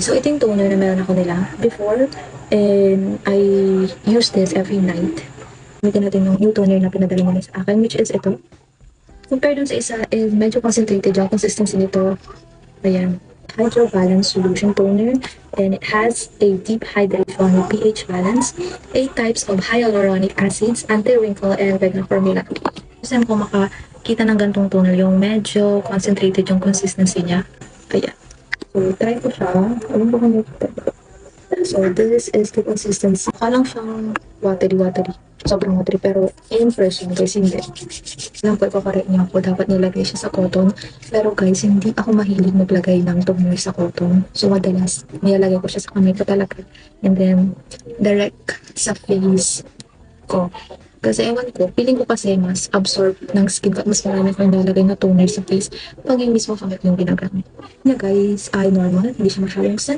So, ito yung toner na meron ako nila before. And I use this every night. Gamitin natin yung toner na pinadala nila sa akin, which is ito. Compared dun sa isa, medyo concentrated yung consistency nito. Ayan. Hydro Balance Solution Toner. And it has a deep hydration with pH balance, 8 types of hyaluronic acids, anti-wrinkle, and vegan formula. Kasi kung makakita ng gantong toner, yung medyo concentrated yung consistency niya. Ayan. So, try ko siya. Alam ko kung so, this is the consistency. Mukha lang siyang watery. Sobrang watery. Pero, in person, guys, hindi. Alam ko, ipakorek niyo ako. Dapat nilagay siya sa cotton. Pero, guys, hindi ako mahilig maglagay ng toner sa cotton. So, madalas, nilalagay ko siya sa kamay ko talaga. And then, direct sa face ko. Kasi ewan ko, feeling ko kasi mas absorb ng skin ko at mas marami kong nalagay na toner sa face pag yung mismo kamay ko yung ginagamit. Yeah guys, ay normal, hindi siya masyadong